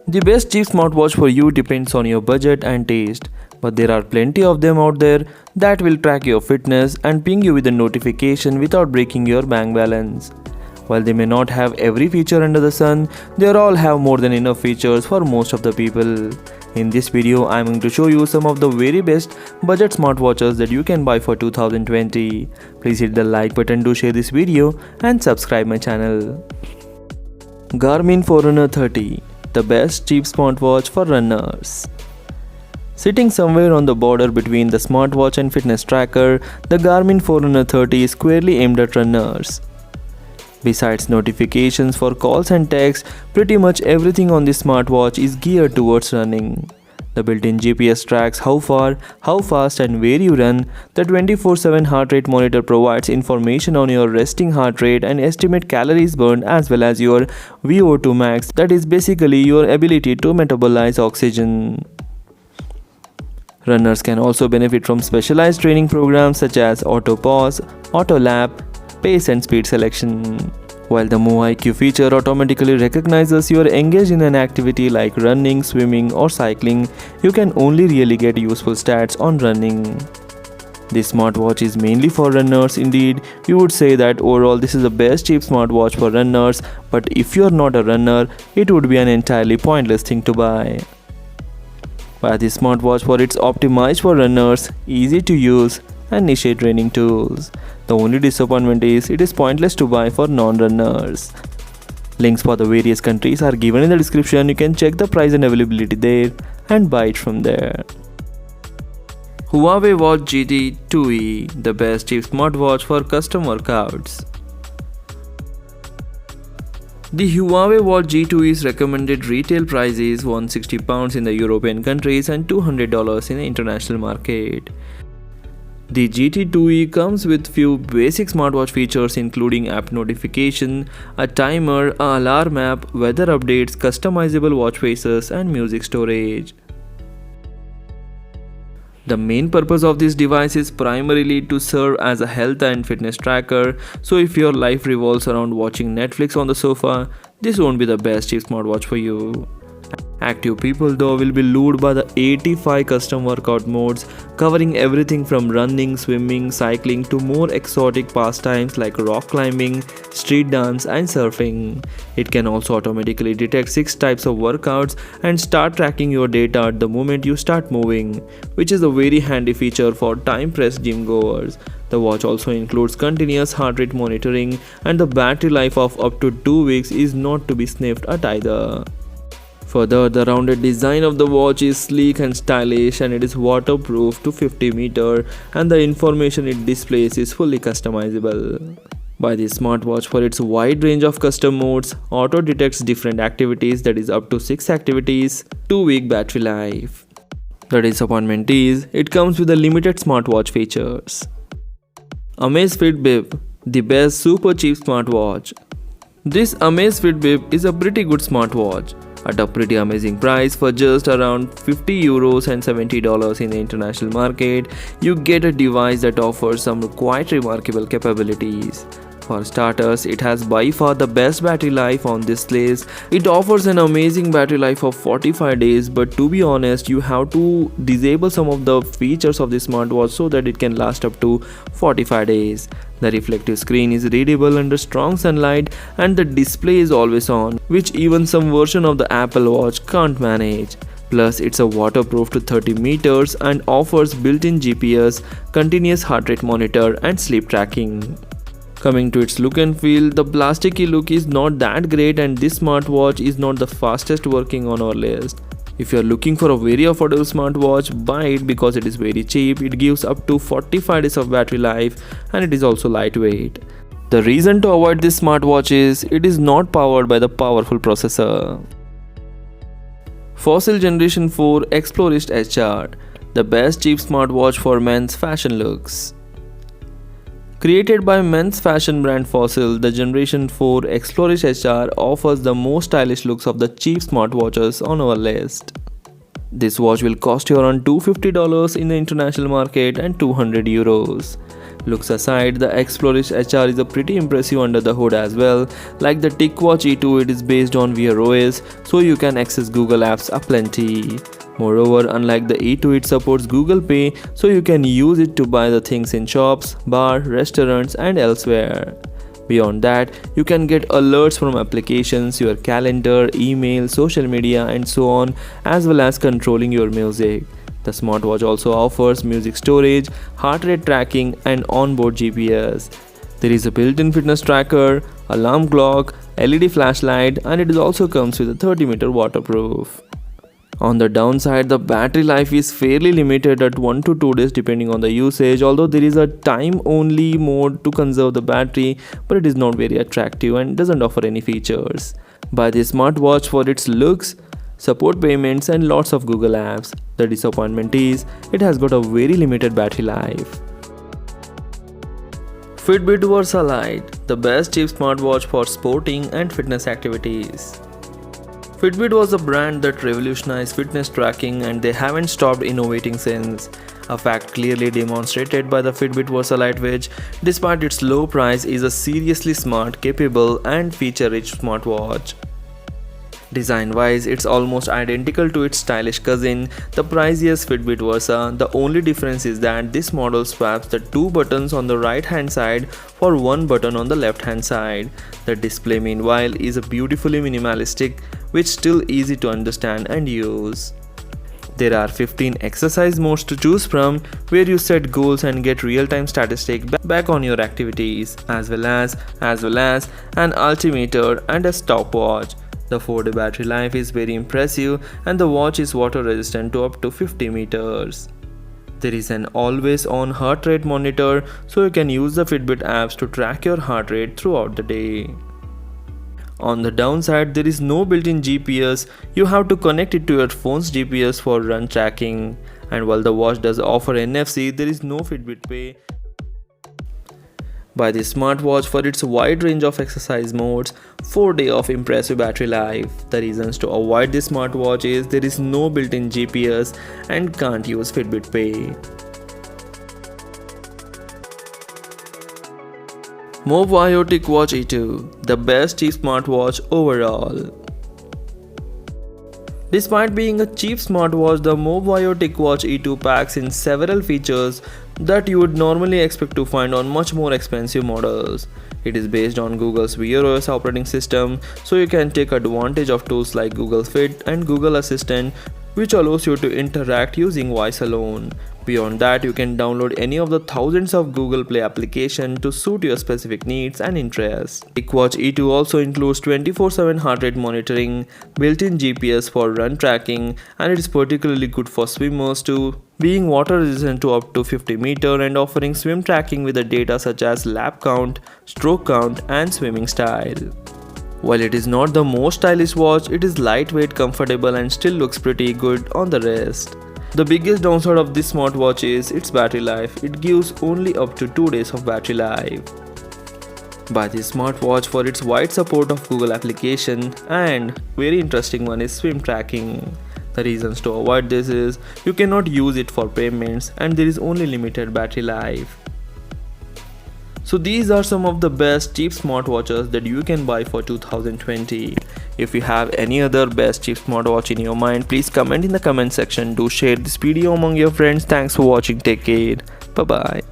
The best cheap smartwatch for you depends on your budget and taste, but there are plenty of them out there that will track your fitness and ping you with a notification without breaking your bank balance. While they may not have every feature under the sun, they all have more than enough features for most of the people. In this video, I am going to show you some of the very best budget smartwatches that you can buy for 2020. Please hit the like button to share this video and subscribe my channel. Garmin Forerunner 30, the best cheap smartwatch for runners. Sitting somewhere on the border between the smartwatch and fitness tracker, the Garmin Forerunner 30 is squarely aimed at runners. Besides notifications for calls and texts, pretty much everything on this smartwatch is geared towards running. The built-in GPS tracks how far, how fast and where you run. The 24/7 heart rate monitor provides information on your resting heart rate and estimate calories burned as well as your VO2 max, that is basically your ability to metabolize oxygen. Runners can also benefit from specialized training programs such as Auto Pause, Auto Lap, Pace and Speed Selection. While the Move IQ feature automatically recognizes you are engaged in an activity like running, swimming or cycling, you can only really get useful stats on running. This smartwatch is mainly for runners. Indeed, we would say that overall this is the best cheap smartwatch for runners, but if you are not a runner, it would be an entirely pointless thing to buy. Buy this smartwatch for its optimized for runners, easy to use and niche training tools. The only disappointment is it is pointless to buy for non-runners. Links for the various countries are given in the description. You can check the price and availability there and buy it from there. Huawei Watch GT 2e, the best cheap smartwatch for custom workouts. The Huawei Watch G2e's recommended retail price is £160 in the European countries and $200 in the international market. The GT2e comes with few basic smartwatch features including app notification, a timer, an alarm app, weather updates, customizable watch faces and music storage. The main purpose of this device is primarily to serve as a health and fitness tracker, so if your life revolves around watching Netflix on the sofa, this won't be the best cheap smartwatch for you. Active people though will be lured by the 85 custom workout modes covering everything from running, swimming, cycling to more exotic pastimes like rock climbing, street dance and surfing. It can also automatically detect 6 types of workouts and start tracking your data at the moment you start moving, which is a very handy feature for time-pressed gym goers. The watch also includes continuous heart rate monitoring and the battery life of up to 2 weeks is not to be sniffed at either. Further, the rounded design of the watch is sleek and stylish and it is waterproof to 50 meters and the information it displays is fully customizable. Buy this smartwatch for its wide range of custom modes, auto detects different activities, that is up to 6 activities, 2-week battery life. The disappointment is, it comes with the limited smartwatch features. Amazfit Bip, the best super cheap smartwatch. This Amazfit Bip is a pretty good smartwatch at a pretty amazing price. For just around €50 and $70 in the international market, you get a device that offers some quite remarkable capabilities. For starters, it has by far the best battery life on this list. It offers an amazing battery life of 45 days, but to be honest, you have to disable some of the features of this smartwatch so that it can last up to 45 days. The reflective screen is readable under strong sunlight and the display is always on, which even some version of the Apple Watch can't manage. Plus, it's a waterproof to 30 meters and offers built-in GPS, continuous heart rate monitor and sleep tracking. Coming to its look and feel, the plasticky look is not that great and this smartwatch is not the fastest working on our list. If you are looking for a very affordable smartwatch, buy it because it is very cheap. It gives up to 45 days of battery life and it is also lightweight. The reason to avoid this smartwatch is it is not powered by the powerful processor. Fossil Generation 4 Explorist HR, the best cheap smartwatch for men's fashion looks. Created by men's fashion brand Fossil, the Generation 4 Explorist HR offers the most stylish looks of the cheap smartwatches on our list. This watch will cost you around $250 in the international market and €200. Looks aside, the Exploris HR is a pretty impressive under the hood as well. Like the TicWatch E2, it is based on Wear OS, so you can access Google apps aplenty. Moreover, unlike the E2, it supports Google Pay, so you can use it to buy the things in shops, bar, restaurants and elsewhere. Beyond that, you can get alerts from applications, your calendar, email, social media and so on, as well as controlling your music. The smartwatch also offers music storage, heart rate tracking and onboard GPS. There is a built-in fitness tracker, alarm clock, LED flashlight and it also comes with a 30-meter waterproof. On the downside, the battery life is fairly limited at 1 to 2 days depending on the usage, although there is a time-only mode to conserve the battery, but it is not very attractive and doesn't offer any features. Buy this smartwatch for its looks, support payments and lots of Google apps. The disappointment is, it has got a very limited battery life. Fitbit Versa Lite, the best cheap smartwatch for sporting and fitness activities. Fitbit was a brand that revolutionized fitness tracking and they haven't stopped innovating since. A fact clearly demonstrated by the Fitbit Versa Lite, which, despite its low price, is a seriously smart, capable and feature-rich smartwatch. Design-wise, it's almost identical to its stylish cousin, the priciest Fitbit Versa. The only difference is that this model swaps the 2 buttons on the right-hand side for 1 button on the left-hand side. The display, meanwhile, is beautifully minimalistic, which still easy to understand and use. There are 15 exercise modes to choose from, where you set goals and get real-time statistics back on your activities, as well as an altimeter and a stopwatch. The 4-day battery life is very impressive and the watch is water resistant to up to 50 meters. There is an always-on heart rate monitor, so you can use the Fitbit apps to track your heart rate throughout the day. On the downside, there is no built-in GPS. You have to connect it to your phone's GPS for run tracking. And while the watch does offer NFC, there is no Fitbit Pay. Buy this smartwatch for its wide range of exercise modes, 4 days of impressive battery life. The reasons to avoid this smartwatch is there is no built-in GPS and can't use Fitbit Pay. Movio TicWatch E2, the best cheap smartwatch overall. Despite being a cheap smartwatch, the Movio TicWatch E2 packs in several features that you would normally expect to find on much more expensive models. It is based on Google's Wear OS operating system, so you can take advantage of tools like Google Fit and Google Assistant, which allows you to interact using voice alone. Beyond that, you can download any of the thousands of Google Play applications to suit your specific needs and interests. TicWatch E2 also includes 24/7 heart rate monitoring, built-in GPS for run tracking, and it is particularly good for swimmers too, being water resistant to up to 50 meters and offering swim tracking with the data such as lap count, stroke count, and swimming style. While it is not the most stylish watch, it is lightweight, comfortable, and still looks pretty good on the wrist. The biggest downside of this smartwatch is its battery life. It gives only up to 2 days of battery life. Buy this smartwatch for its wide support of Google application, and very interesting one is swim tracking. The reasons to avoid this is you cannot use it for payments and there is only limited battery life. So these are some of the best cheap smartwatches that you can buy for 2020. If you have any other best cheap smartwatch in your mind, please comment in the comment section. Do share this video among your friends. Thanks for watching. Take care. Bye bye.